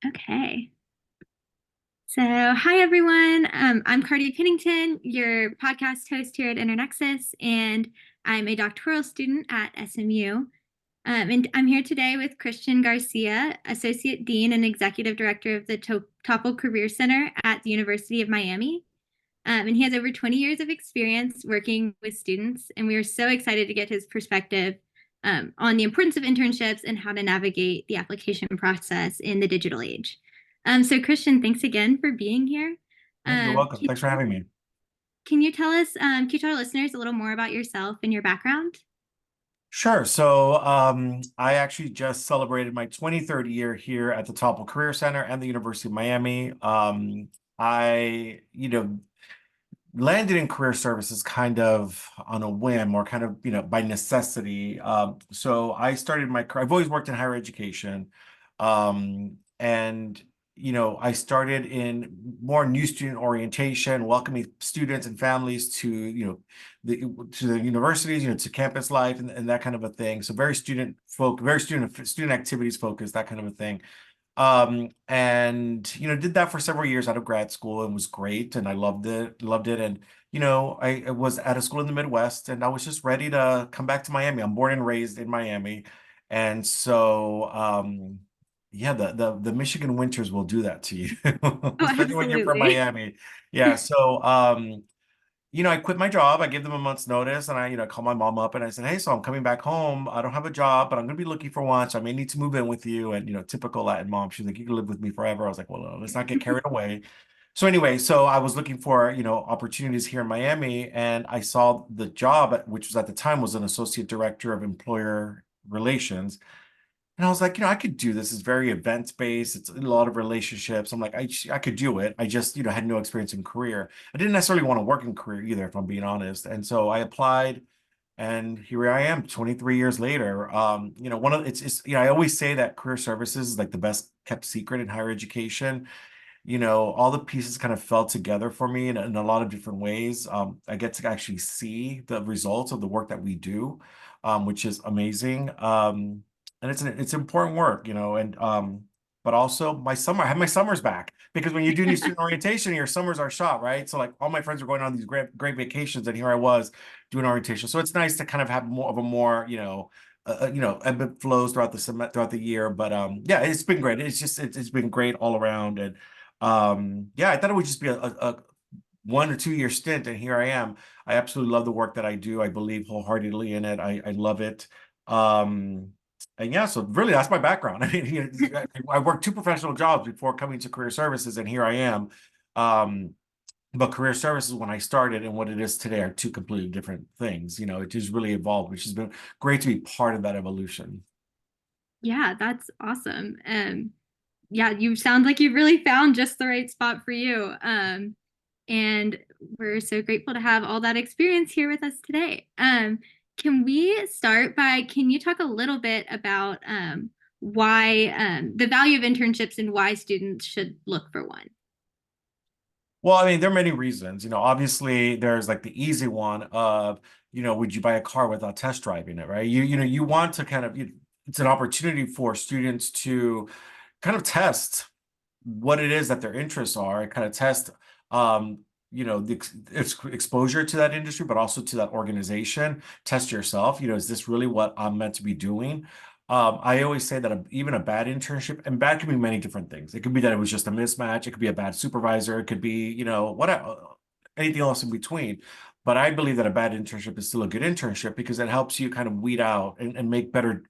Okay. So, hi everyone. I'm Cardia Pennington, your podcast host here at Internexus, and I'm a doctoral student at SMU. And I'm here today with Christian Garcia, Associate Dean and Executive Director of the Topol Career Center at the University of Miami. And he has over 20 years of experience working with students, and we are so excited to get his perspective on the importance of internships and how to navigate the application process in the digital age. So, Christian, thanks again for being here. Yeah, you're welcome. Can Thanks for having me. can you tell us, can you tell our listeners a little more about yourself and your background? Sure. So I actually just celebrated my 23rd year here at the Topol Career Center and the University of Miami. I, landed in career services kind of on a whim or kind of, by necessity. So I started my career, I've always worked in higher education. And I started in more new student orientation, welcoming students and families to, the universities, to campus life and that kind of a thing. So very student activities focused, that kind of a thing. And did that for several years out of grad school and was great, and I loved it. And I was at a school in the Midwest, and I was just ready to come back to Miami. I'm born and raised in Miami, and so yeah, the Michigan winters will do that to you, Oh, especially when you're from absolutely. Miami. Yeah, so I quit my job. I gave them a month's notice, and I called my mom up and I said, "Hey, so I'm coming back home. I don't have a job, but I'm going to be looking for one, so I may need to move in with you." And typical Latin mom, she's like, "You can live with me forever." I was like, "Well, let's not get carried away." So anyway, so I was looking for opportunities here in Miami, and I saw the job, which was at the time was an associate director of employer relations. And I was like, I could do this. It's very events-based. It's a lot of relationships. I'm like, I could do it. I just, had no experience in career. I didn't necessarily want to work in career either, if I'm being honest. And so I applied, and here I am 23 years later. One of I always say that career services is like the best kept secret in higher education. All the pieces kind of fell together for me in a lot of different ways. I get to actually see the results of the work that we do, which is amazing. And it's important work, and but also I have my summers back because when you do new student orientation, your summers are shot, right? So like all my friends are going on these great vacations, and here I was doing orientation. So it's nice to kind of have more of a more, ebb and flows throughout the year. But yeah, it's been great. It's been great all around. And yeah, I thought it would just be a 1 or 2 year stint, and here I am. I absolutely love the work that I do. I believe wholeheartedly in it. I love it. Um, and yeah, so really that's my background. I mean, I worked two professional jobs before coming to career services, and here I am. Um, but career services when I started and what it is today are two completely different things. It just really evolved, which has been great to be part of that evolution. Yeah, that's awesome. Yeah, you sound like you've really found just the right spot for you. And we're so grateful to have all that experience here with us today. Can we start by, can you talk a little bit about why the value of internships and why students should look for one? Well, I mean, there are many reasons. Obviously there's like the easy one of, would you buy a car without test driving it, right? You want to kind of, it's an opportunity for students to kind of test what it is that their interests are and kind of test, um, the exposure to that industry, but also to that organization. Test yourself. Is this really what I'm meant to be doing? I always say that even a bad internship, and bad can be many different things. It could be that it was just a mismatch. It could be a bad supervisor. It could be, anything else in between. But I believe that a bad internship is still a good internship because it helps you kind of weed out and make better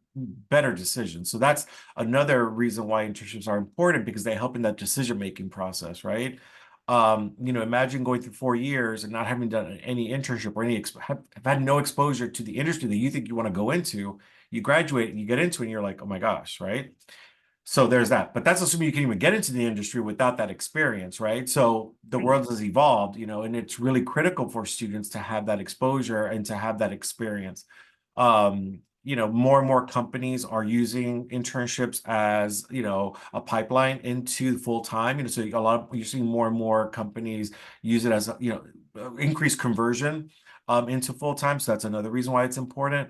decisions. So that's another reason why internships are important because they help in that decision-making process, right? Imagine going through 4 years and not having done any internship or have had no exposure to the industry that you think you want to go into. You graduate and you get into it and you're like, oh my gosh, right? So there's that. But that's assuming you can even get into the industry without that experience, right? So the world has evolved, and it's really critical for students to have that exposure and to have that experience. More and more companies are using internships as, a pipeline into full time. So you're seeing more and more companies use it as increased conversion into full time. So that's another reason why it's important.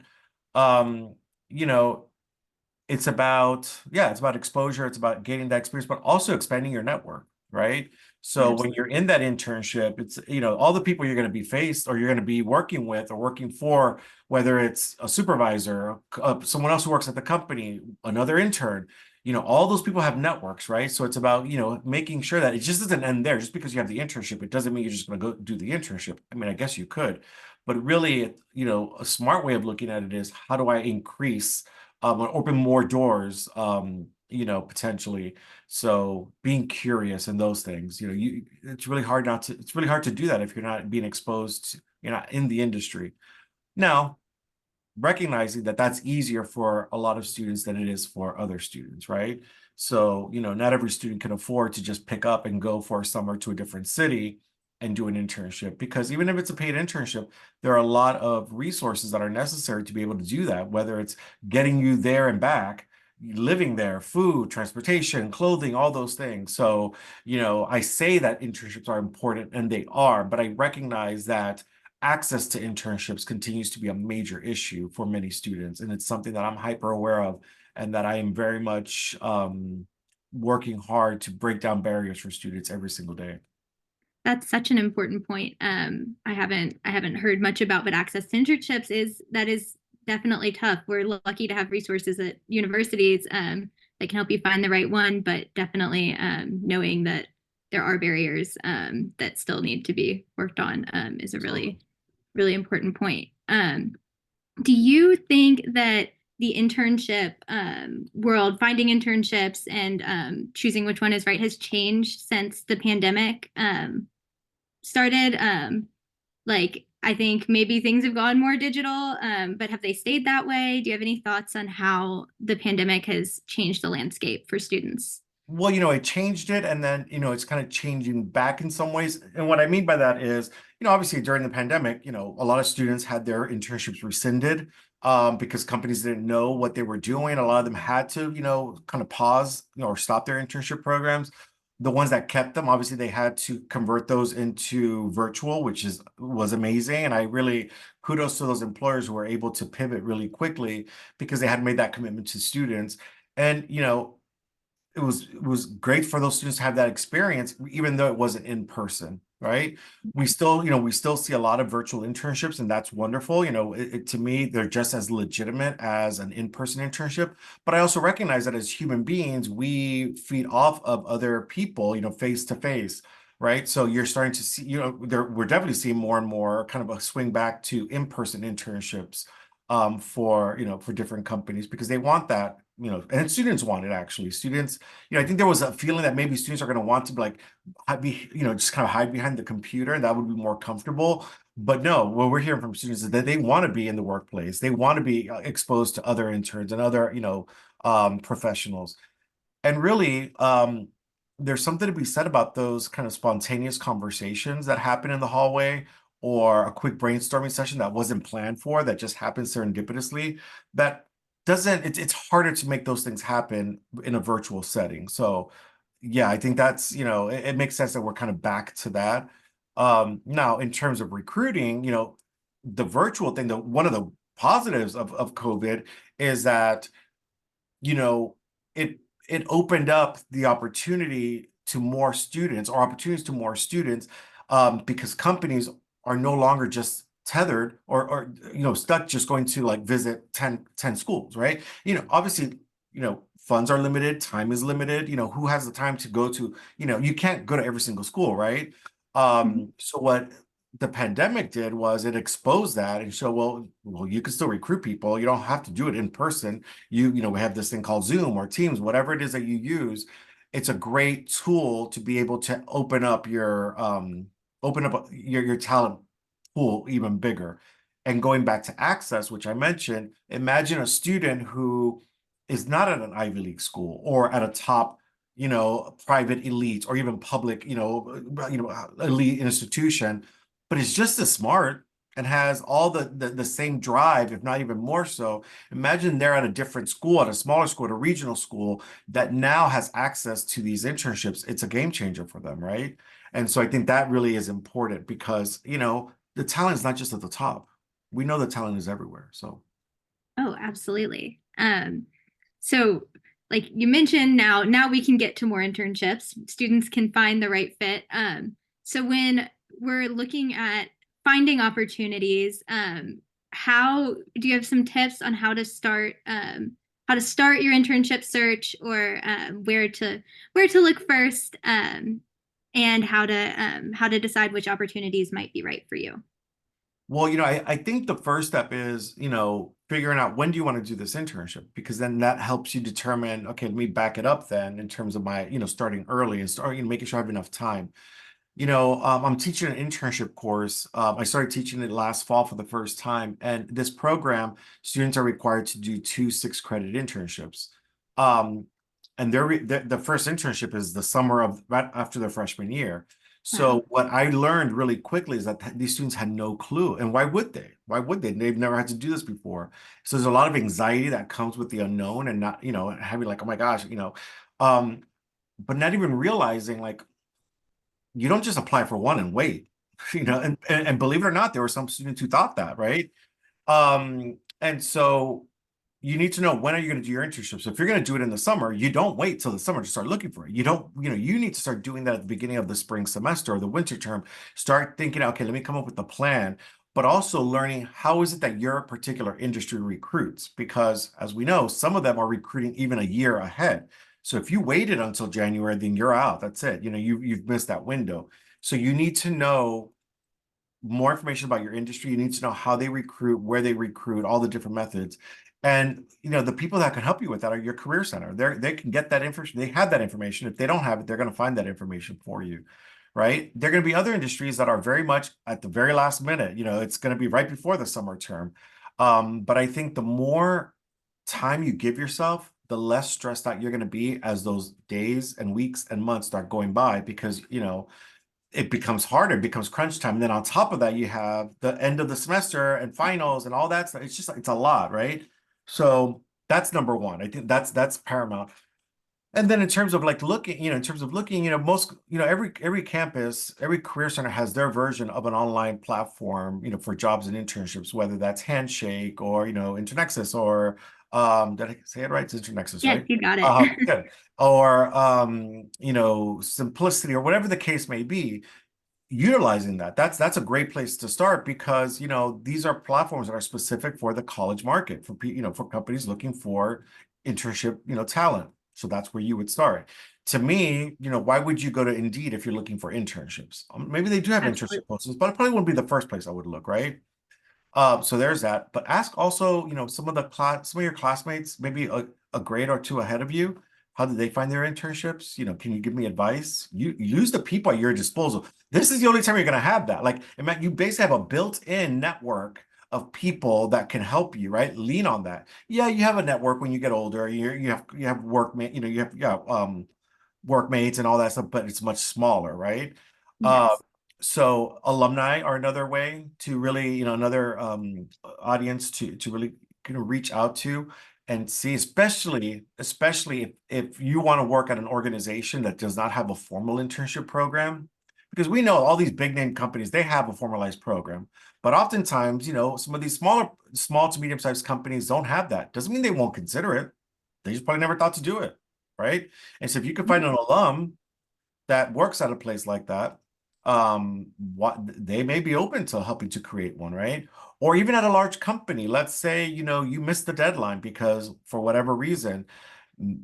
Um, you know, it's about, yeah, it's about exposure, it's about gaining that experience, but also expanding your network, right? So when you're in that internship, it's, all the people you're going to be faced or you're going to be working with or working for, whether it's a supervisor, someone else who works at the company, another intern, all those people have networks, right? So it's about, making sure that it just doesn't end there. Just because you have the internship, it doesn't mean you're just going to go do the internship. I mean, I guess you could, but really, a smart way of looking at it is, how do I increase or open more doors, potentially. So being curious and those things, it's really hard to do that if you're not being exposed to, you're not in the industry. Now, recognizing that that's easier for a lot of students than it is for other students, right? So, not every student can afford to just pick up and go for a summer to a different city and do an internship, because even if it's a paid internship, there are a lot of resources that are necessary to be able to do that, whether it's getting you there and back, living there, food, transportation, clothing, all those things. So, I say that internships are important, and they are, but I recognize that access to internships continues to be a major issue for many students. And it's something that I'm hyper aware of, and that I am very much working hard to break down barriers for students every single day. That's such an important point. I haven't heard much about, but access to internships is definitely tough. We're lucky to have resources at universities that can help you find the right one, but definitely knowing that there are barriers that still need to be worked on is a really, really important point. Do you think that the internship world, finding internships and choosing which one is right, has changed since the pandemic started? Like, I think maybe things have gone more digital, but have they stayed that way? Do you have any thoughts on how the pandemic has changed the landscape for students? Well, it changed it, and then, it's kind of changing back in some ways. And what I mean by that is, obviously during the pandemic, a lot of students had their internships rescinded because companies didn't know what they were doing. A lot of them had to, kind of pause, or stop their internship programs. The ones that kept them, obviously, they had to convert those into virtual, which was amazing. And I really kudos to those employers who were able to pivot really quickly because they had made that commitment to students. And, it was great for those students to have that experience, even though it wasn't in person, right? We still see a lot of virtual internships, and that's wonderful. To me, they're just as legitimate as an in-person internship. But I also recognize that as human beings, we feed off of other people, face to face. Right. So you're starting to see, we're definitely seeing more and more kind of a swing back to in-person internships for different companies, because they want that, and students want it actually. Students, I think there was a feeling that maybe students are going to want to just kind of hide behind the computer, and that would be more comfortable. But no, what we're hearing from students is that they want to be in the workplace. They want to be exposed to other interns and other, professionals. And really, there's something to be said about those kind of spontaneous conversations that happen in the hallway, or a quick brainstorming session that wasn't planned for, that just happens serendipitously. That doesn't, it's harder to make those things happen in a virtual setting. So yeah, I think that's, it makes sense that we're kind of back to that. Now, in terms of recruiting, the virtual thing, one of the positives of COVID is that, you know, it it opened up the opportunity to more students, or opportunities to more students, because companies are no longer just tethered, or stuck just going to like visit 10 schools, right? Obviously, funds are limited, time is limited. Who has the time to go to, you can't go to every single school, right? So what the pandemic did was it exposed that and showed, well, you can still recruit people. You don't have to do it in person. We have this thing called Zoom or Teams, whatever it is that you use. It's a great tool to be able to open up your talent pool even bigger. And going back to access, which I mentioned, imagine a student who is not at an Ivy League school or at a top, private elite or even public, elite institution, but is just as smart and has all the same drive, if not even more so. Imagine they're at a different school, at a smaller school, at a regional school that now has access to these internships. It's a game changer for them, right? And so I think that really is important because, the talent is not just at the top. We know the talent is everywhere. So Oh, absolutely. So like you mentioned, now we can get to more internships. Students can find the right fit. So when we're looking at finding opportunities, how do you have some tips on how to start your internship search, or where to look first, and how to decide which opportunities might be right for you? Well, I think the first step is, figuring out when do you want to do this internship? Because then that helps you determine, okay, let me back it up then in terms of my, starting early and making sure I have enough time. I'm teaching an internship course. I started teaching it last fall for the first time. And this program, students are required to do two 6 credit internships. Um, and the first internship is the summer of right after their freshman year. Wow. So what I learned really quickly is that these students had no clue. And why would they? Why would they? They've never had to do this before. So there's a lot of anxiety that comes with the unknown and not, having like, oh my gosh, um, but not even realizing like you don't just apply for one and wait, and believe it or not, there were some students who thought that, right? And so you need to know, when are you going to do your internship? So if you're going to do it in the summer, you don't wait till the summer to start looking for it. You don't, you need to start doing that at the beginning of the spring semester or the winter term. Start thinking, okay, let me come up with a plan, but also learning how is it that your particular industry recruits? Because as we know, some of them are recruiting even a year ahead. So if you waited until January, then you're out. That's it. You've missed that window. So you need to know more information about your industry. You need to know how they recruit, where they recruit, all the different methods. And the people that can help you with that are your career center. They can get that information. They have that information. If they don't have it, they're going to find that information for you, right? There are going to be other industries that are very much at the very last minute. It's going to be right before the summer term. But I think the more time you give yourself, the less stressed out you're going to be as those days and weeks and months start going by, because it becomes harder, it becomes crunch time. And then on top of that, you have the end of the semester and finals and all that stuff. It's a lot, right? So that's number one. I think that's paramount. And then in terms of like looking, most, every campus, every career center has their version of an online platform, for jobs and internships, whether that's Handshake or, Internexus or, did I say it right? It's Internexus, Yes, right? you got it. Good. Or, Simplicity or whatever the case may be, utilizing that. That's a great place to start, because these are platforms that are specific for the college market, for companies looking for internship talent. So that's where you would start. To me, why would you go to Indeed if you're looking for internships? Maybe they do have Absolutely. internship postings, but it probably wouldn't be the first place I would look, right? So there's that. But ask also, some of your classmates, maybe a grade or two ahead of you. How did they find their internships? Can you give me advice? You use the people at your disposal. This is the only time you're going to have that. Like, you basically have a built-in network of people that can help you, right? Lean on that. Yeah, you have a network when you get older. You have workmate, workmates and all that stuff, but it's much smaller, right? Uh, Yes. so alumni are another way to really, another audience to really reach out to and see, especially if you want to work at an organization that does not have a formal internship program, because we know all these big name companies, they have a formalized program, but oftentimes, some of these small to medium sized companies don't have that. Doesn't mean they won't consider it. They just probably never thought to do it, right? And so if you can find an alum that works at a place like that, what they may be open to helping to create one, right? Or even at a large company, let's say, you missed the deadline because for whatever reason,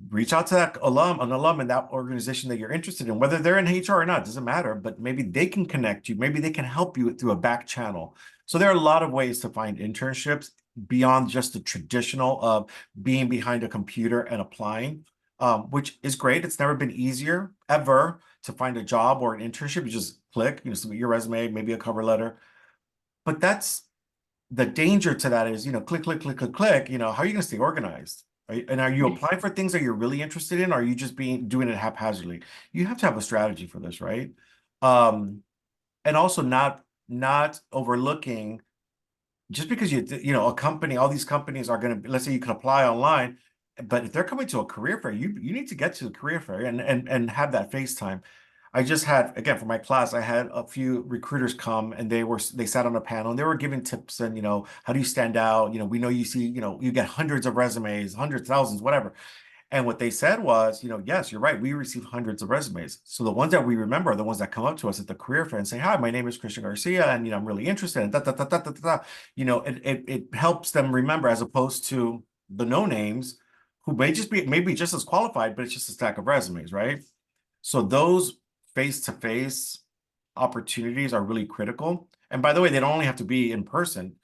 reach out to an alum in that organization that you're interested in, whether they're in HR or not, doesn't matter, but maybe they can connect you, maybe they can help you through a back channel. So there are a lot of ways to find internships beyond just the traditional of being behind a computer and applying, which is great. It's never been easier ever to find a job or an internship. You just click, submit your resume, maybe a cover letter. But that's the danger to that is, click, click, click, click, click. How are you going to stay organized? And are you Yes. applying for things that you're really interested in? Or are you just doing it haphazardly? You have to have a strategy for this, right? Um, and also not overlooking, just because a company, all these companies are going to, let's say you can apply online, but if they're coming to a career fair, you need to get to the career fair and have that face time. I just had, again, for my class, I had a few recruiters come and they sat on a panel and they were giving tips and, how do you stand out? We know you see, you get hundreds of resumes, hundreds, thousands, whatever. And what they said was, yes, you're right. We receive hundreds of resumes. So the ones that we remember are the ones that come up to us at the career fair and say, hi, my name is Christian Garcia, and I'm really interested in da, da, da, da, da, da, da. It helps them remember as opposed to the no names who may just be maybe just as qualified, but it's just a stack of resumes, right? So those face-to-face opportunities are really critical. And by the way, they don't only have to be in person.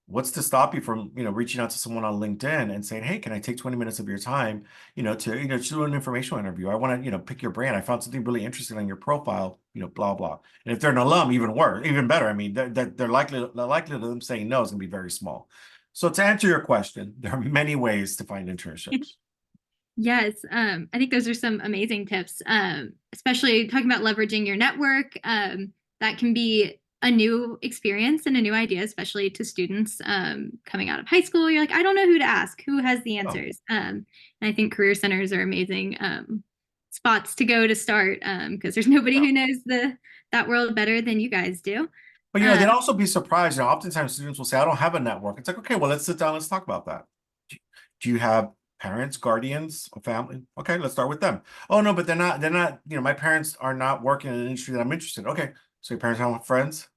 What's to stop you from, reaching out to someone on LinkedIn and saying, hey, can I take 20 minutes of your time, to do an informational interview? I want to, pick your brain. I found something really interesting on your profile, blah, blah. And if they're an alum, even worse, even better. I mean, the likelihood of them saying no is going to be very small. So to answer your question, there are many ways to find internships. Yes, I think those are some amazing tips, especially talking about leveraging your network. That can be a new experience and a new idea, especially to students coming out of high school. You're like, I don't know who to ask, who has the Oh, answers. And I think career centers are amazing spots to go to start because there's nobody yeah. who knows that world better than you guys do. But Um, they'd also be surprised. Oftentimes students will say, I don't have a network. It's like, okay, well, let's sit down, let's talk about that. Do you have parents, guardians, a family? Okay, let's start with them. Oh no, but they're not, my parents are not working in an industry that I'm interested in. Okay, so your parents don't have friends?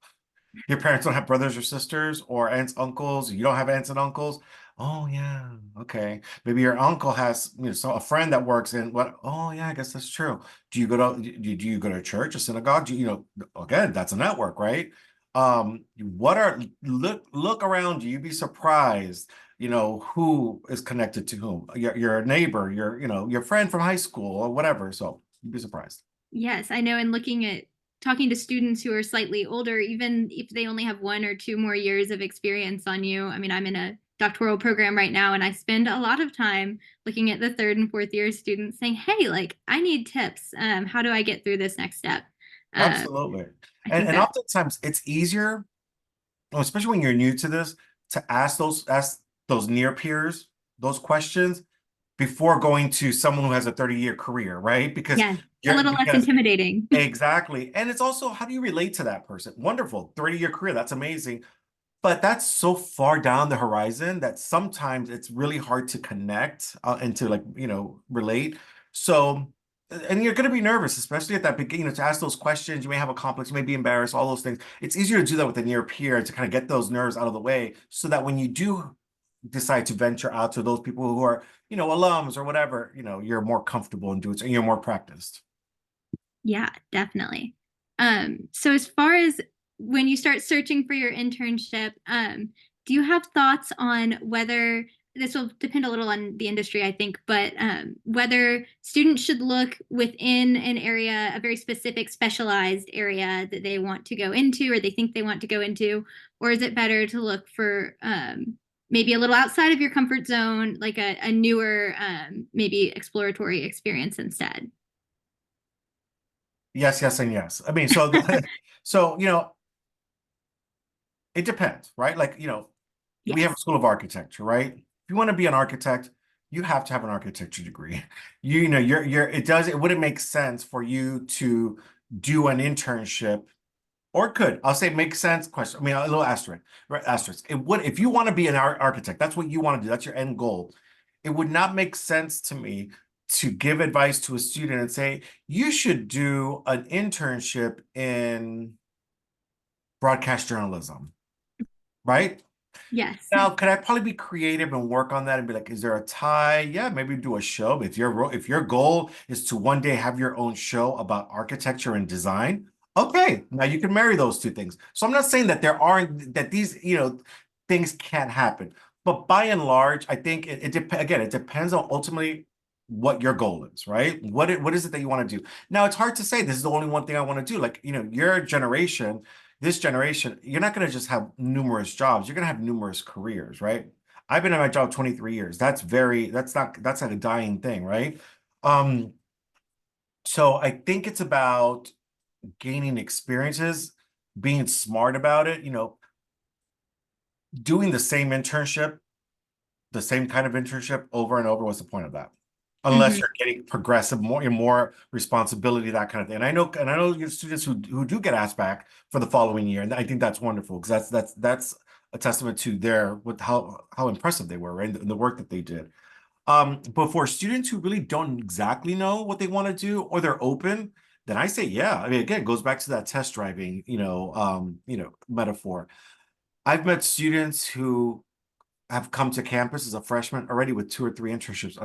Your parents don't have brothers or sisters or aunts, uncles. You don't have aunts and uncles. Oh yeah, okay. Maybe your uncle has, so a friend that works in what? Oh yeah, I guess that's true. Do you go to church, a synagogue? Again, that's a network, right? What are look around you. You'd be surprised, who is connected to whom. Your neighbor, your friend from high school or whatever. So you'd be surprised. Yes, I know. And looking at talking to students who are slightly older, even if they only have 1 or 2 more years of experience on you. I mean, I'm in a doctoral program right now, and I spend a lot of time looking at the third and fourth year students saying, hey, like, I need tips. How do I get through this next step? Uh, Absolutely. I And think and that, oftentimes it's easier, especially when you're new to this, to ask those near peers those questions before going to someone who has a 30-year career, right? Because yes, a you're little less because intimidating. exactly. And it's also how do you relate to that person? Wonderful, 30-year career, that's amazing. But that's so far down the horizon that sometimes it's really hard to connect and to like, relate. So, and you're going to be nervous, especially at that beginning, to ask those questions. You may have a complex, you may be embarrassed, all those things. It's easier to do that with a near peer to kind of get those nerves out of the way so that when you do decide to venture out to those people who are, alums or whatever, you're more comfortable in doing it and you're more practiced. Yeah, definitely. So as far as when you start searching for your internship, do you have thoughts on whether this will depend a little on the industry, I think, but whether students should look within an area, a very specific specialized area that they want to go into or they think they want to go into, or is it better to look for maybe a little outside of your comfort zone, like a newer, maybe exploratory experience instead? Yes, yes, and yes. I mean, so so it depends, right? Like, we have a Yes. school of architecture, right? If you want to be an architect, you have to have an architecture degree. It wouldn't make sense for you to do an internship, or it could. I'll say make sense question. I mean, a little asterisk, right? Asterisk. It would, if you want to be an architect, that's what you want to do. That's your end goal. It would not make sense to me to give advice to a student and say, you should do an internship in broadcast journalism, right? Yes. Now, could I probably be creative and work on that and be like, is there a tie? Yeah, maybe do a show. If your goal is to one day have your own show about architecture and design, okay, now you can marry those two things. So I'm not saying that these, things can't happen. But by and large, I think it depends on ultimately what your goal is, right? What is it that you want to do? Now, it's hard to say this is the only one thing I want to do. Like, your generation, this generation, you're not going to just have numerous jobs. You're going to have numerous careers, right? I've been at my job 23 years. That's like a dying thing, right? Um, so I think it's about gaining experiences, being smart about it, doing the same kind of internship over and over. What's the point of that? unless Hmm. you're getting progressive, more responsibility, that kind of thing. And I know your students who do get asked back for the following year, and I think that's wonderful because that's a testament to their with how impressive they were, right? And the work that they did. But for students who really don't exactly know what they want to do or they're open, then I say, yeah. I mean, again, it goes back to that test driving, metaphor. I've met students who have come to campus as a freshman already with 2 or 3 internships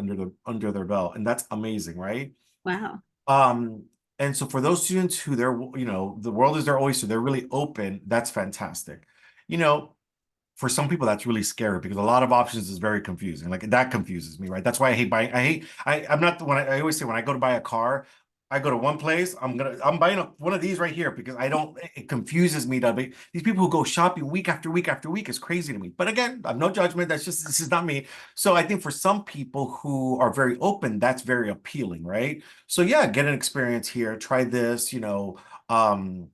under their belt, and that's amazing, right? Wow. Um, and so for those students who the world is their oyster, they're really open, that's fantastic. You know, for some people that's really scary because a lot of options is very confusing. Like that confuses me, right? That's why I hate buying. I'm not the one. I always say when I go to buy a car, I go to one place. I'm buying one of these right here because I don't. It confuses me to be these people who go shopping week after week after week is crazy to me. But again, I'm no judgment. That's just this is not me. So I think for some people who are very open, that's very appealing, right? So yeah, get an experience here. Try this. Um,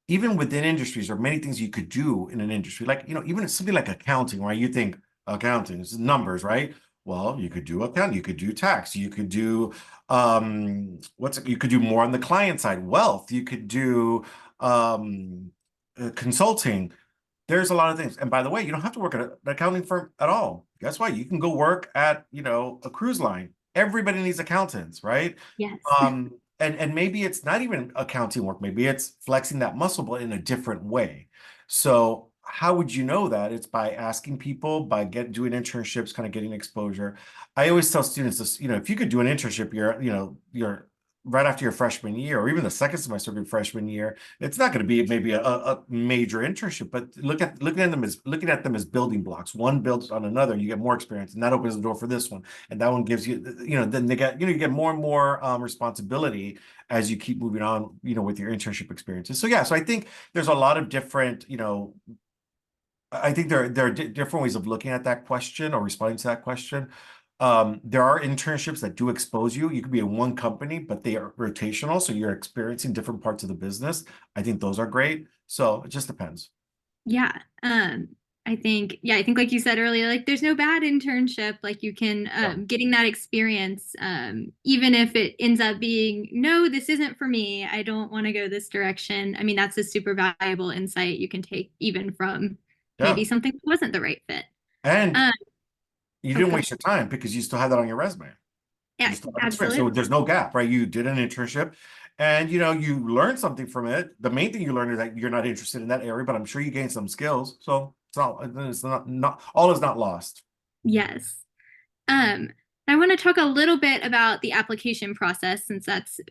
even within industries, there are many things you could do in an industry. Like, even something like accounting, right? You think accounting is numbers, right? Well, you could do accounting, you could do tax, you could do you could do more on the client side, wealth, you could do consulting. There's a lot of things. And by the way, you don't have to work at an accounting firm at all. Guess what? You can go work at, a cruise line. Everybody needs accountants, right? Yes. And maybe it's not even accounting work. Maybe it's flexing that muscle, but in a different way. So how would you know that? It's by asking people, by doing internships, kind of getting exposure. I always tell students this, if you could do an internship, you're right after your freshman year, or even the second semester of your freshman year, it's not going to be maybe a major internship, but looking at them as building blocks. One builds on another, and you get more experience, and that opens the door for this one, and that one gives you, then you get more and more responsibility as you keep moving on, with your internship experiences. So yeah, so I think there's a lot of different, I think there are different ways of looking at that question or responding to that question. There are internships that do expose you. You could be in one company, but they are rotational, so you're experiencing different parts of the business. I think those are great. So it just depends. Yeah. I think like you said earlier, like there's no bad internship. Like you can Yeah. getting that experience, even if it ends up being, no, this isn't for me. I don't want to go this direction. I mean, that's a super valuable insight you can take even from maybe Yeah. something that wasn't the right fit. And Um, you oh, didn't go waste ahead. your time because you still have that on your resume. You Yeah, still have experience. So absolutely. there's no gap, right? You did an internship and you learned something from it. The main thing you learned is that you're not interested in that area, but I'm sure you gained some skills. So it's not all is not lost. Yes. Um, I want to talk a little bit about the application process since that's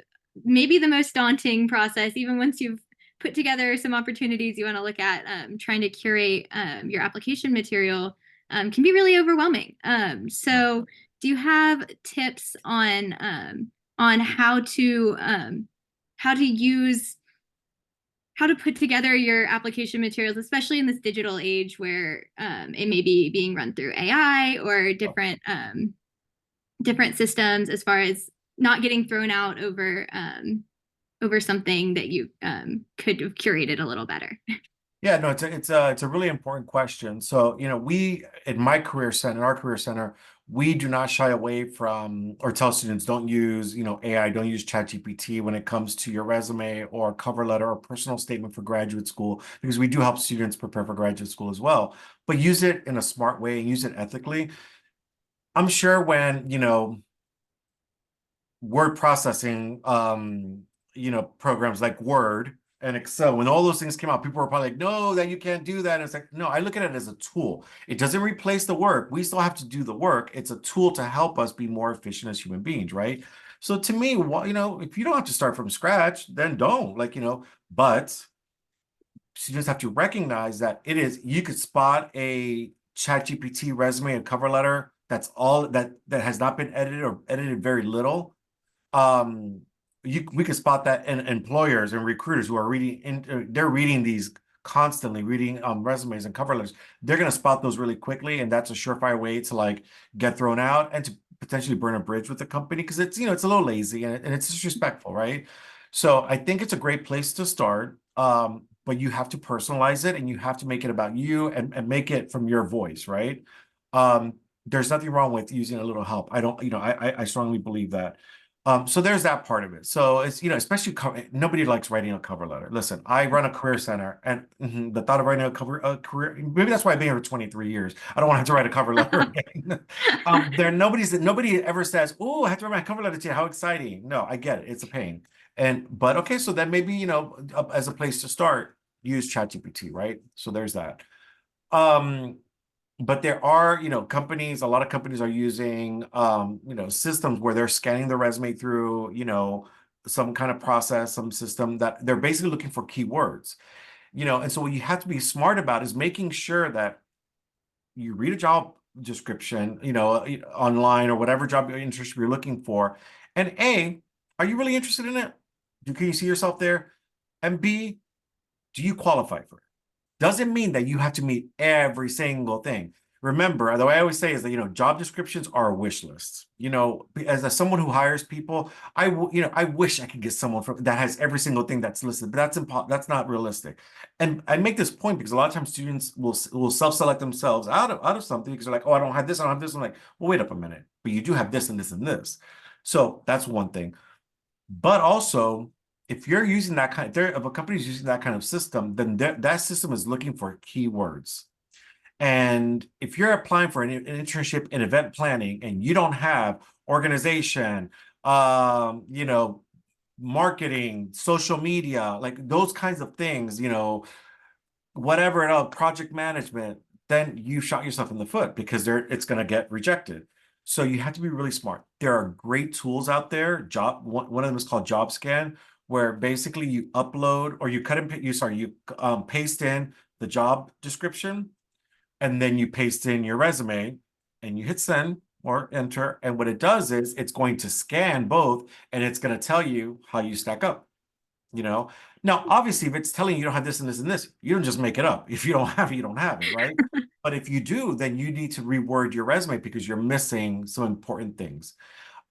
maybe the most daunting process, even once you've put together some opportunities you want to look at. Trying to curate your application material can be really overwhelming. So, do you have tips on how to use how to put together your application materials, especially in this digital age where it may be being run through AI or different systems, as far as not getting thrown out over something that you could have curated a little better. Yeah, no, it's a really important question. So, we in my career center, in our career center, we do not shy away from or tell students don't use, AI, don't use ChatGPT when it comes to your resume or cover letter or personal statement for graduate school, because we do help students prepare for graduate school as well. But use it in a smart way and use it ethically. I'm sure when, word processing, programs like Word and Excel, when all those things came out, people were probably like, no, that you can't do that. And it's like, no, I look at it as a tool. It doesn't replace the work. We still have to do the work. It's a tool to help us be more efficient as human beings, right? So to me, if you don't have to start from scratch, then don't, but you just have to recognize that you could spot a ChatGPT resume and cover letter that's all that has not been edited or edited very little. um we could spot that in employers and recruiters who are they're reading these constantly, reading resumes and cover letters. They're going to spot those really quickly, and that's a surefire way to get thrown out and to potentially burn a bridge with the company because it's a little lazy and it's disrespectful, right? So I think it's a great place to start, but you have to personalize it and you have to make it about you and make it from your voice, right? um there's nothing wrong with using a little help. I don't, I strongly believe that. So there's that part of it. So it's, especially nobody likes writing a cover letter. Listen, I run a career center, and the thought of writing a career, maybe that's why I've been here for 23 years. I don't want to have to write a cover letter again. Nobody ever says, "Oh, I have to write my cover letter today. How exciting!" No, I get it. It's a pain. But okay, so then maybe, as a place to start, use ChatGPT, right? So there's that. Um, but there are, companies, a lot of companies are using, systems where they're scanning the resume through, some kind of process, some system that they're basically looking for keywords, and so what you have to be smart about is making sure that you read a job description, online or whatever job interest you're looking for. And A, are you really interested in it? Can you see yourself there? And B, do you qualify for it? Doesn't mean that you have to meet every single thing. Remember, the way I always say is that, job descriptions are wish lists. As someone who hires people, I wish I could get someone that has every single thing that's listed, but that's not realistic. And I make this point because a lot of times students will self-select themselves out of something because they're like, oh, I don't have this, I don't have this. I'm like, well, wait up a minute, but you do have this and this and this. So that's one thing. But also, if you're using that if a company is using that kind of system, then that system is looking for keywords. And if you're applying for an internship in event planning and you don't have organization, marketing, social media, like those kinds of things, whatever else, project management, then you shot yourself in the foot because it's going to get rejected. So you have to be really smart. There are great tools out there. One of them is called JobScan, where basically you upload or you cut and you paste in the job description, and then you paste in your resume and you hit send or enter. And what it does is it's going to scan both and it's going to tell you how you stack up. Now, obviously, if it's telling you don't have this and this and this, you don't just make it up. If you don't have it, you don't have it, right? But if you do, then you need to reword your resume because you're missing some important things.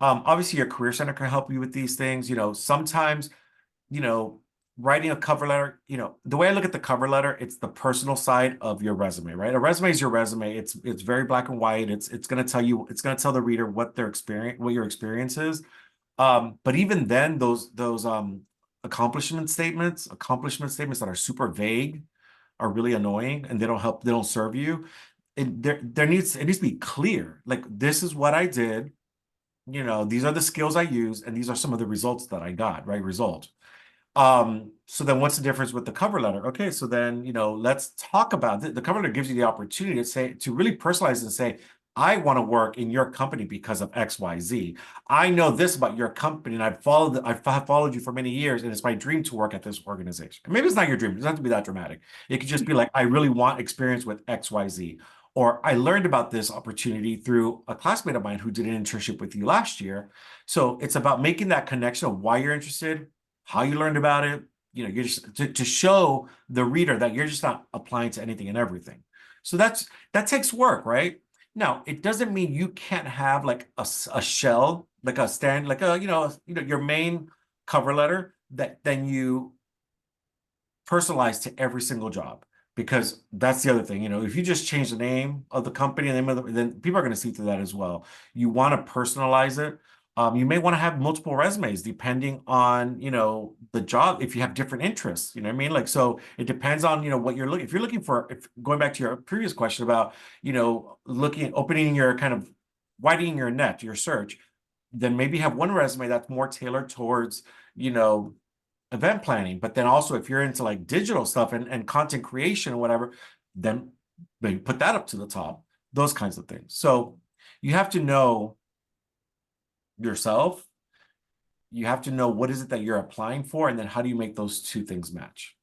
Obviously, your career center can help you with these things. Sometimes, you know, writing a cover letter, the way I look at the cover letter, it's the personal side of your resume, right? A resume is your resume. It's very black and white. It's going to tell the reader what your experience is. But even then, those accomplishment statements that are super vague are really annoying and they don't serve you. It needs to be clear. Like, this is what I did, these are the skills I used, and these are some of the results that I got, right? So then what's the difference with the cover letter? Okay, so then, let's talk about it. The cover letter gives you the opportunity to really personalize and say, I want to work in your company because of X, Y, Z. I know this about your company, and I've followed you for many years, and it's my dream to work at this organization. And maybe it's not your dream. It doesn't have to be that dramatic. It could just be like, I really want experience with X, Y, Z. Or I learned about this opportunity through a classmate of mine who did an internship with you last year. So it's about making that connection of why you're interested, how you learned about it. You're just to show the reader that you're just not applying to anything and everything. So that takes work, right? Now, it doesn't mean you can't have like a shell, like a stand, like your main cover letter that then you personalize to every single job. Because that's the other thing, if you just change the name of the company and then people are going to see through that as well. You want to personalize it. You may want to have multiple resumes depending on, the job, if you have different interests, you know what I mean? Like, so it depends on, what you're looking, if you're looking for, going back to your previous question about, opening your widening your net, your search, then maybe have one resume that's more tailored towards, event planning. But then also if you're into like digital stuff and content creation or whatever, then maybe put that up to the top, those kinds of things. So you have to know yourself. You have to know what is it that you're applying for, and then how do you make those two things match?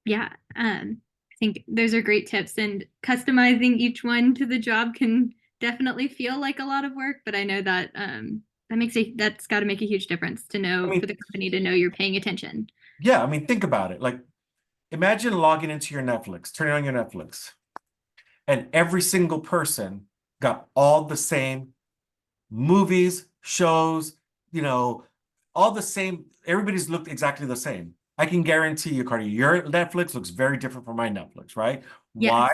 Yeah, I think those are great tips, and customizing each one to the job can definitely feel like a lot of work, but I know that that's got to make a huge difference to know, for the company to know you're paying attention. Yeah, I mean, think about it. Like, imagine logging into your Netflix, turning on your Netflix, and every single person got all the same movies, shows, all the same. Everybody's looked exactly the same. I can guarantee you, Cardi, your Netflix looks very different from my Netflix, right? Yes. Why?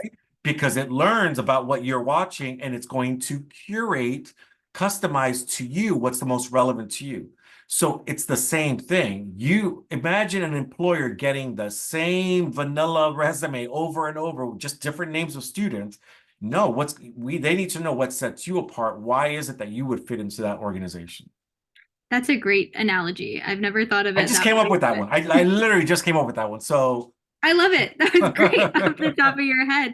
because it learns about what you're watching and it's going to curate, customize to you what's the most relevant to you. So it's the same thing. You imagine an employer getting the same vanilla resume over and over with just different names of students. No, they need to know what sets you apart. Why is it that you would fit into that organization? That's a great analogy. I've never thought of I it just that came up way, with that but one. I literally just came up with that one. So I love it. That was great off the top of your head.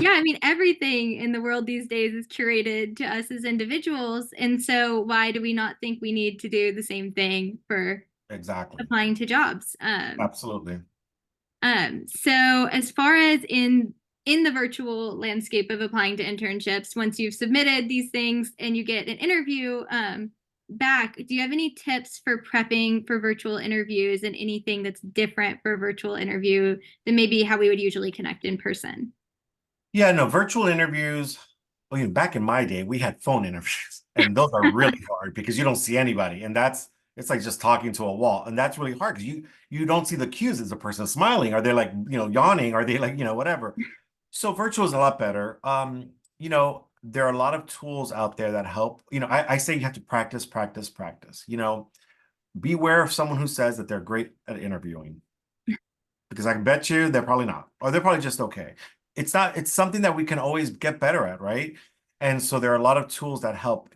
Yeah, I mean, everything in the world these days is curated to us as individuals. And so why do we not think we need to do the same thing for exactly. applying to jobs? Absolutely. So as far as in the virtual landscape of applying to internships, once you've submitted these things and you get an interview back, do you have any tips for prepping for virtual interviews and anything that's different for a virtual interview than maybe how we would usually connect in person? Yeah, no, virtual interviews. Well, back in my day, we had phone interviews, and those are really hard because you don't see anybody, and it's like just talking to a wall, and that's really hard because you don't see the cues. Is the person smiling? Are they like yawning? Are they like whatever? So virtual is a lot better. There are a lot of tools out there that help. I say you have to practice, practice, practice. Beware of someone who says that they're great at interviewing because I can bet you they're probably not, or they're probably just okay. It's not, it's something that we can always get better at, right? And so there are a lot of tools that help,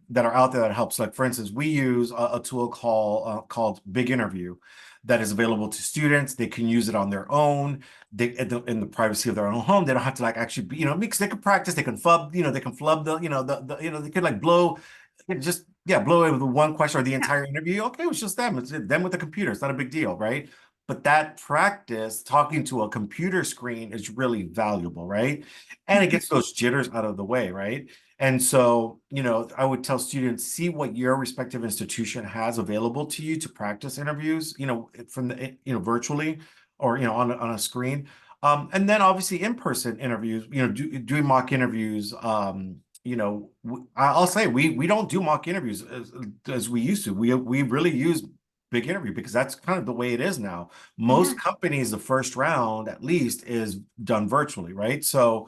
that are out there that helps. Like for instance, we use a tool called Big Interview that is available to students. They can use it on their own. In the privacy of their own home. They don't have to like actually be, because they can practice. They can flub, they can flub they could like blow, just yeah, blow it with one question or the Yeah. entire interview. Okay, it was just them. It's them with the computer. It's not a big deal, right? But that practice talking to a computer screen is really valuable, right? And it gets those jitters out of the way, right? And so, I would tell students, see what your respective institution has available to you to practice interviews, from virtually or, on a screen. And then obviously in-person interviews, doing mock interviews. I'll say we don't do mock interviews as we used to. We really use Big Interview because that's kind of the way it is now. Yeah. Most companies, the first round at least is done virtually, right? So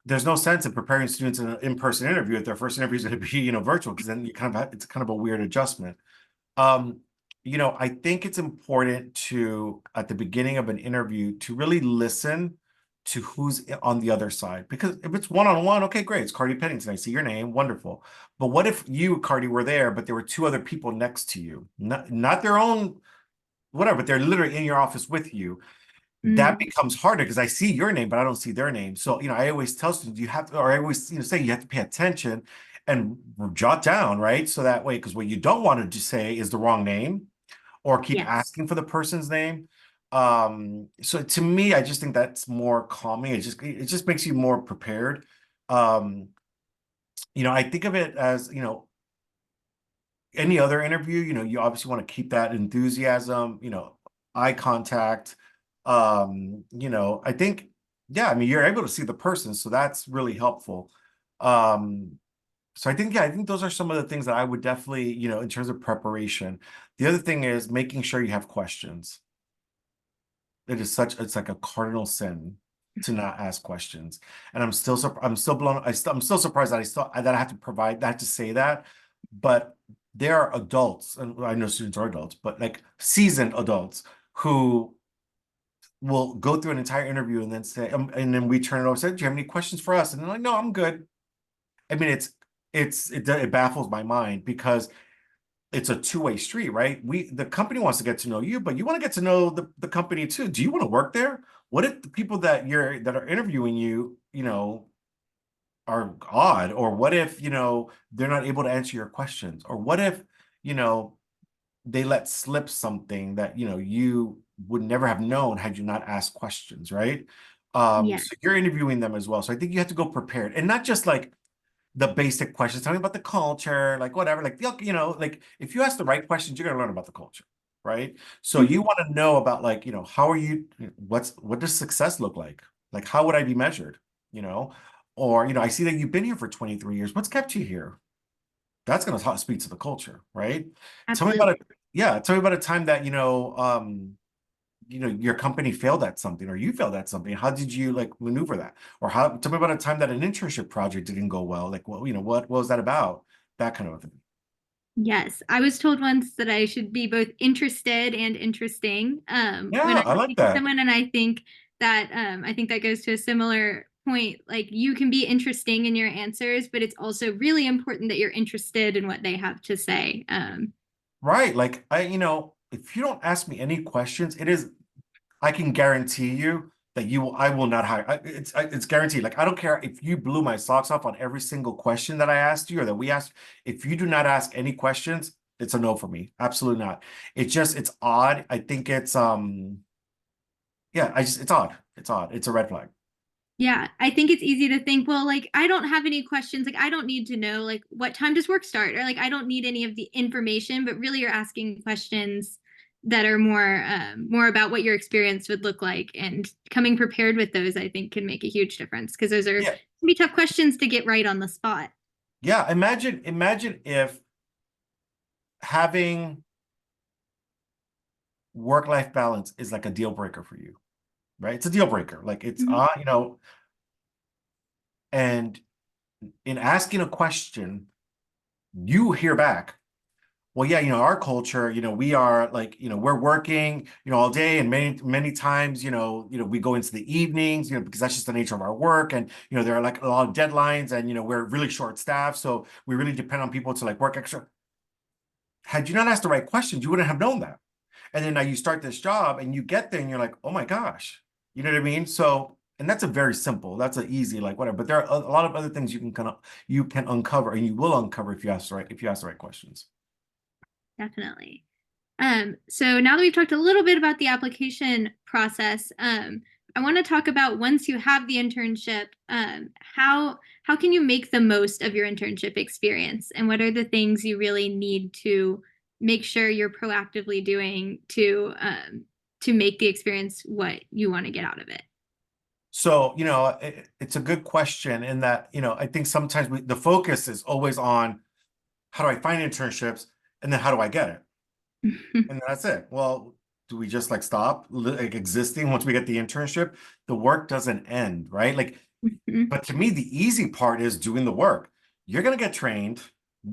there's no sense in preparing students in an in-person interview if their first interview is going to be, virtual, because then it's kind of a weird adjustment. Um, I think it's important to, at the beginning of an interview, to really listen to who's on the other side. Because if it's one-on-one, okay, great. It's Cardia Pennington. I see your name. Wonderful. But what if you, Cardi, were there, but there were two other people next to you? Not their own, whatever, but they're literally in your office with you. That Mm, becomes harder because I see your name, but I don't see their name. So, I always tell students you have to, or I always, say you have to pay attention and jot down, right? So that way, because what you don't want to just say is the wrong name or keep yes. asking for the person's name. So to me, I just think that's more calming. It just makes you more prepared. Um, I think of it as, any other interview, you obviously want to keep that enthusiasm, eye contact. I think, yeah, I mean, you're able to see the person, so that's really helpful. So I think, yeah, I think those are some of the things that I would definitely, in terms of preparation. The other thing is making sure you have questions. It's like a cardinal sin to not ask questions. And I'm still blown, I'm still surprised that I have to provide that to say that. But there are adults, and I know students are adults, but like seasoned adults who will go through an entire interview and then say, and then we turn it over and say, do you have any questions for us? And they're like, no, I'm good. I mean, it baffles my mind because it's a two-way street, right? The company wants to get to know you, but you want to get to know the company too. Do you want to work there? What if the people that are interviewing you, are odd? Or what if, they're not able to answer your questions? Or what if, you know, they let slip something that, you would never have known had you not asked questions, right? Yeah. So you're interviewing them as well. So I think you have to go prepared and not just like the basic questions, talking about the culture, like whatever, like, like if you ask the right questions, you're going to learn about the culture, right? So you Mhm. want to know about like, how are you, what does success look like? Like, how would I be measured? You know, or, I see that you've been here for 23 years. What's kept you here? That's going to speak to the culture, right? Tell me about Absolutely. it. Yeah. Tell me about a time that, your company failed at something or you failed at something. How did you like maneuver that? Or how tell me about a time that an internship project didn't go well. Like, well, what was that about? That kind of a thing. Yes, I was told once that I should be both interested and interesting when Yeah, I'm I like talking to that. someone, and I think that goes to a similar point. Like you can be interesting in your answers, but it's also really important that you're interested in what they have to say. Right. Like if you don't ask me any questions, I can guarantee you that I will not hire. It's guaranteed. Like I don't care if you blew my socks off on every single question that I asked you or that we asked. If you do not ask any questions, it's a no for me. Absolutely not. It's odd. I think yeah, it's odd. It's odd. It's a red flag. Yeah, I think it's easy to think, well, like I don't have any questions, like I don't need to know like what time does work start, or like I don't need any of the information, but really you're asking questions that are more about what your experience would look like, and coming prepared with those I think can make a huge difference because those are Yeah. can be tough questions to get right on the spot. Yeah. Imagine if having work-life balance is like a deal breaker for you, right? It's a deal breaker. Like it's Mhm. and in asking a question, you hear back, well, yeah, our culture, we are like, we're working, all day and many times, we go into the evenings, because that's just the nature of our work. And, there are like a lot of deadlines and, we're really short staffed. So we really depend on people to like work extra. Had you not asked the right questions, you wouldn't have known that. And then now you start this job and you get there and you're like, oh my gosh, you know what I mean? So, and that's a very simple, that's an easy, like whatever, but there are a lot of other things you can uncover and you will uncover if you ask the right questions. Definitely. So now that we've talked a little bit about the application process, I want to talk about once you have the internship, how can you make the most of your internship experience, and what are the things you really need to make sure you're proactively doing to make the experience what you want to get out of it? So, it's a good question in that, I think sometimes the focus is always on how do I find internships and then how do I get it? And that's it. Well, do we just like stop like existing once we get the internship? The work doesn't end, right? Like, but to me, the easy part is doing the work. You're going to get trained.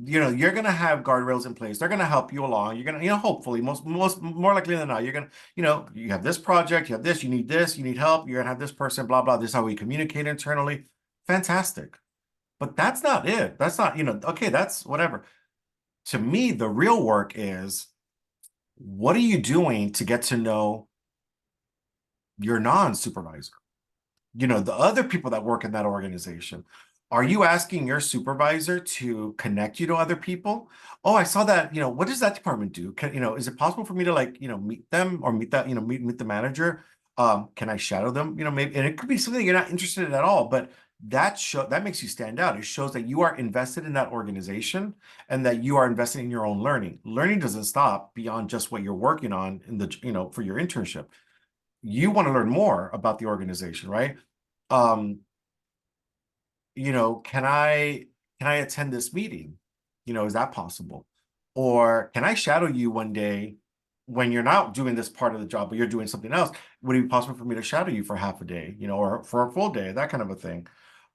You're going to have guardrails in place. They're going to help you along. You're going to, hopefully, most more likely than not, you're going to, you have this project, you have this, you need help. You're going to have this person, blah, blah. This is how we communicate internally. Fantastic. But that's not it. That's not, okay, that's whatever. To me, the real work is what are you doing to get to know your non-supervisor? The other people that work in that organization. Are you asking your supervisor to connect you to other people? Oh, I saw that, what does that department do? Is it possible for me to like, meet them or meet that, meet the manager? Can I shadow them? Maybe, and it could be something you're not interested in at all, but that makes you stand out. It shows that you are invested in that organization and that you are invested in your own learning. Learning doesn't stop beyond just what you're working on in the, for your internship. You want to learn more about the organization, right? um can I attend this meeting? Is that possible? Or can I shadow you one day when you're not doing this part of the job but you're doing something else? Would it be possible for me to shadow you for half a day, or for a full day, that kind of a thing?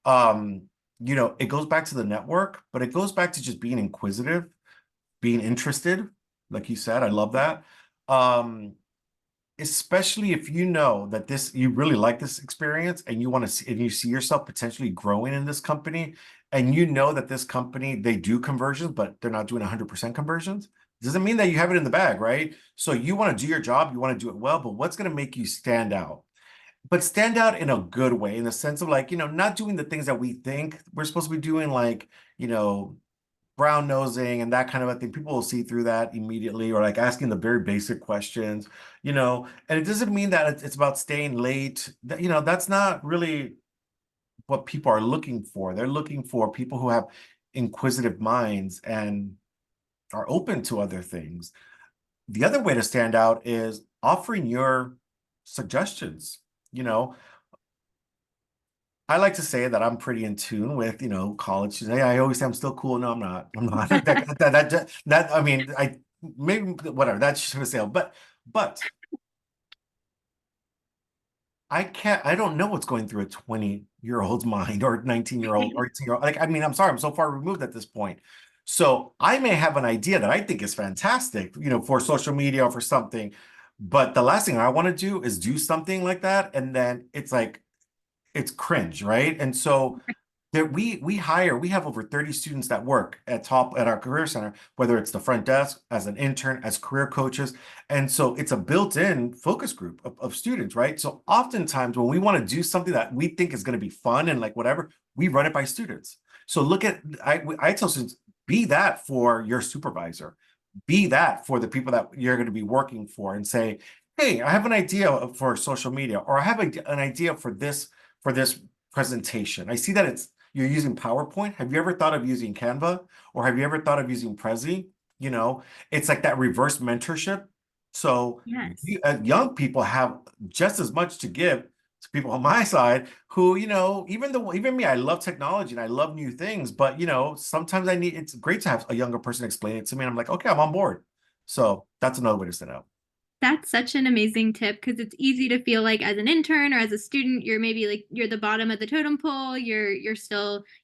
um it goes back to the network, but it goes back to just being inquisitive, being interested, like you said. I love that. um Especially if you know that you really like this experience and you want to see and you see yourself potentially growing in this company, and you know that this company, they do conversions but they're not doing 100% conversions. Doesn't mean that you have it in the bag, right? So you want to do your job, you want to do it well, but what's going to make you stand out? But stand out in a good way, in the sense of like, not doing the things that we think we're supposed to be doing, like, brown nosing and that kind of a thing. People will see through that immediately, or like asking the very basic questions, and it doesn't mean that it's about staying late. That's not really what people are looking for. They're looking for people who have inquisitive minds and are open to other things. The other way to stand out is offering your suggestions. You know, I like to say that I'm pretty in tune with, college. Hey, I always say I'm still cool. No, I'm not. I'm not. I mean, maybe whatever. That's just a sale. But I don't know what's going through a 20-year-old's mind or 19-year-old or 18-year-old. Like, I mean, I'm sorry, I'm so far removed at this point. So I may have an idea that I think is fantastic, for social media or for something. But the last thing I want to do is do something like that. And then it's like, it's cringe, right? And so that we have over 30 students that work at our career center, whether it's the front desk, as an intern, as career coaches. And so it's a built-in focus group of students, right? So oftentimes when we want to do something that we think is going to be fun and like whatever, we run it by students. So I tell students, be that for your supervisor, be that for the people that you're going to be working for, and say, hey, I have an idea for social media, or I have an idea for this presentation. I see that you're using PowerPoint. Have you ever thought of using Canva, or have you ever thought of using Prezi? It's like that reverse mentorship. So Yes. young people have just as much to give to people on my side who, even me, I love technology and I love new things, but sometimes it's great to have a younger person explain it to me. And I'm like, okay, I'm on board. So that's another way to set out. That's such an amazing tip because it's easy to feel like as an intern or as a student, you're maybe like you're the bottom of the totem pole. You're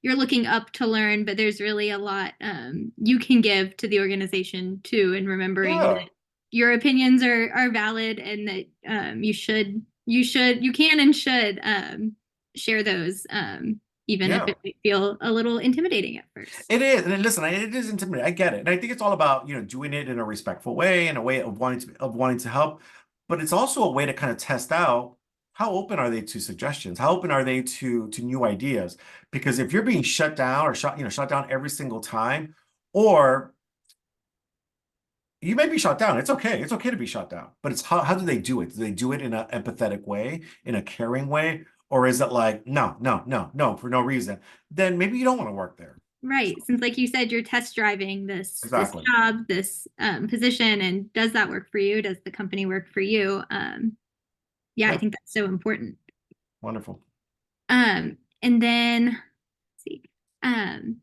looking up to learn, but there's really a lot you can give to the organization too, and remembering Yeah. that your opinions are valid and that you can and should share those even if Yeah. it might feel a little intimidating at first. It is, and listen, it is intimidating. I get it, and I think it's all about doing it in a respectful way, in a way of wanting to help, but it's also a way to kind of test out how open are they to suggestions, how open are they to new ideas? Because if you're being shut down or shut down every single time, or you may be shut down, it's okay. It's okay to be shut down, but it's how do they do it? Do they do it in an empathetic way, in a caring way, or is it like no, no, no, no, for no reason? Then maybe you don't want to work there. Right. Since like you said, you're test driving this Exactly. job, this position, and does that work for you? Does the company work for you? Yeah, I Yeah. think that's so important. Wonderful. And then let's see. Um,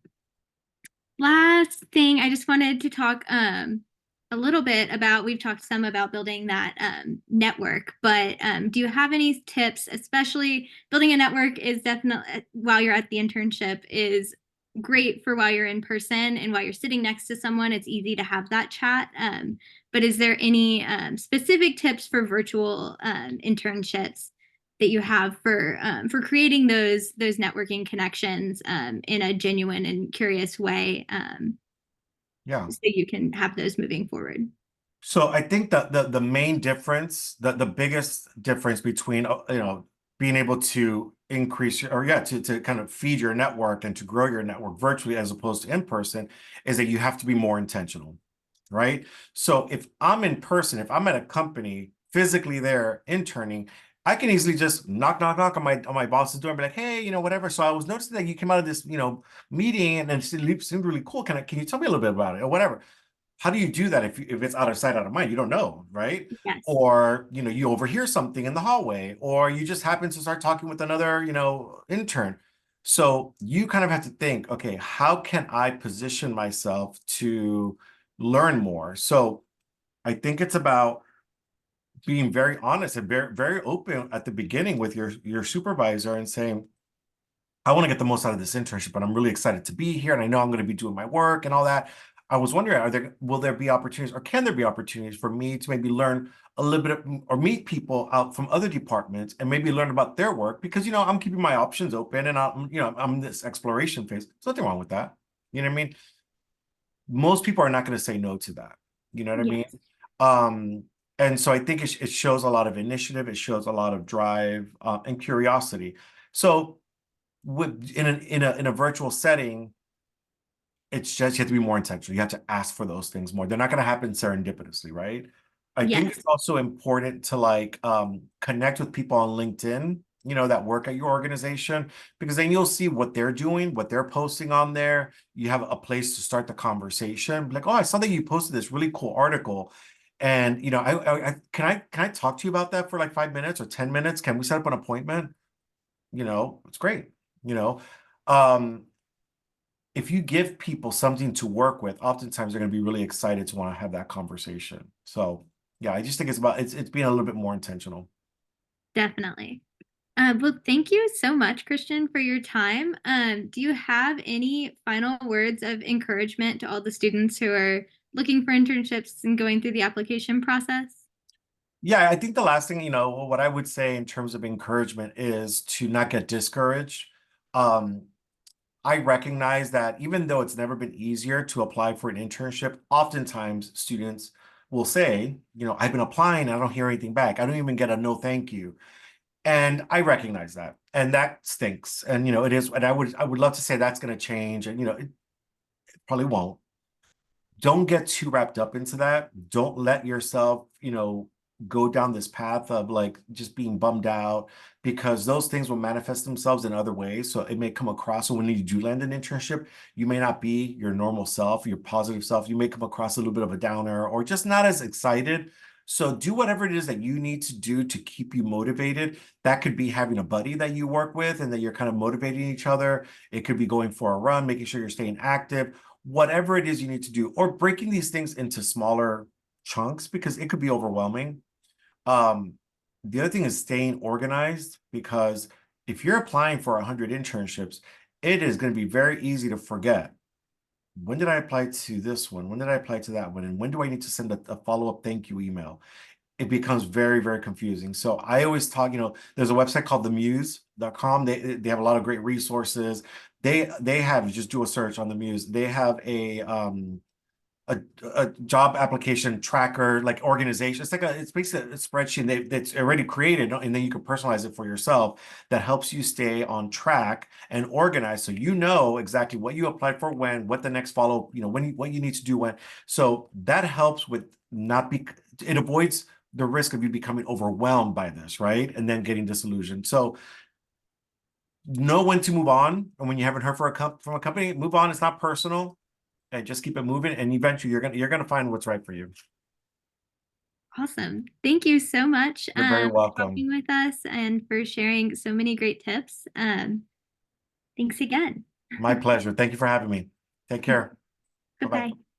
last thing, I just wanted to talk a little bit about, we've talked some about building that network, but do you have any tips, especially building a network is definitely, while you're at the internship, is great for while you're in person and while you're sitting next to someone, it's easy to have that chat. But is there any specific tips for virtual internships that you have for creating those networking connections in a genuine and curious way, Yeah. so you can have those moving forward? So I think that the main difference, the biggest difference between being able to increase or yeah, to kind of feed your network and to grow your network virtually as opposed to in person is that you have to be more intentional, right? So if I'm in person, if I'm at a company physically there interning, I can easily just knock on my boss's door and be like, hey, whatever. So I was noticing that you came out of this, meeting and it seemed really cool. Can you tell me a little bit about it or whatever? How do you do that if it's out of sight, out of mind? You don't know, right? Yes. Or, you overhear something in the hallway, or you just happen to start talking with another, intern. So you kind of have to think, okay, how can I position myself to learn more? So I think it's about being very honest and very, very open at the beginning with your supervisor and saying, I want to get the most out of this internship, but I'm really excited to be here and I know I'm going to be doing my work and all that. I was wondering, will there be opportunities or can there be opportunities for me to maybe learn a little bit or meet people out from other departments and maybe learn about their work? Because, I'm keeping my options open and I'm in this exploration phase. There's nothing wrong with that. You know what I mean? Most people are not going to say no to that. You know what I mean? Yes. Um, and so I think it shows a lot of initiative. It shows a lot of drive and curiosity. So in a virtual setting, it's just you have to be more intentional. You have to ask for those things more. They're not going to happen serendipitously, right? I think Yes. it's also important to connect with people on LinkedIn, that work at your organization, because then you'll see what they're doing, what they're posting on there. You have a place to start the conversation. Like, oh, I saw that you posted this really cool article. And can I talk to you about that for like 5 minutes or 10 minutes? Can we set up an appointment? It's great. You know, um, if you give people something to work with, oftentimes they're going to be really excited to want to have that conversation. So yeah, I just think it's being a little bit more intentional. Definitely. Well, thank you so much, Christian, for your time. Do you have any final words of encouragement to all the students who are looking for internships and going through the application process? Yeah, I think the last thing, what I would say in terms of encouragement is to not get discouraged. Um, I recognize that even though it's never been easier to apply for an internship, oftentimes students will say, I've been applying, I don't hear anything back. I don't even get a no thank you. And I recognize that. And that stinks. And it is, and I would love to say that's going to change. And it probably won't. Don't get too wrapped up into that. Don't let yourself, go down this path of like just being bummed out because those things will manifest themselves in other ways. So it may come across. So when you do land an internship, you may not be your normal self, your positive self. You may come across a little bit of a downer or just not as excited. So do whatever it is that you need to do to keep you motivated. That could be having a buddy that you work with and that you're kind of motivating each other. It could be going for a run, making sure you're staying active, whatever it is you need to do, or breaking these things into smaller chunks because it could be overwhelming. Um, the other thing is staying organized because if you're applying for 100 internships, it is going to be very easy to forget. When did I apply to this one? When did I apply to that one? And when do I need to send a follow-up thank you email? It becomes very, very confusing. So I always talk, there's a website called themuse.com. They have a lot of great resources. They have, just do a search on the Muse. They have a job application tracker, like organization. It's basically a spreadsheet that's already created, and then you can personalize it for yourself that helps you stay on track and organized so you know exactly what you applied for when, what the next follow, what you need to do when. So that helps with it avoids the risk of you becoming overwhelmed by this, right? And then getting disillusioned. So know when to move on. And when you haven't heard from a company, move on. It's not personal and just keep it moving. And eventually you're gonna find what's right for you. Awesome. Thank you so much You're very for welcome. talking with us and for sharing so many great tips. Thanks again. My pleasure. Thank you for having me. Take care. Bye-bye. Bye-bye.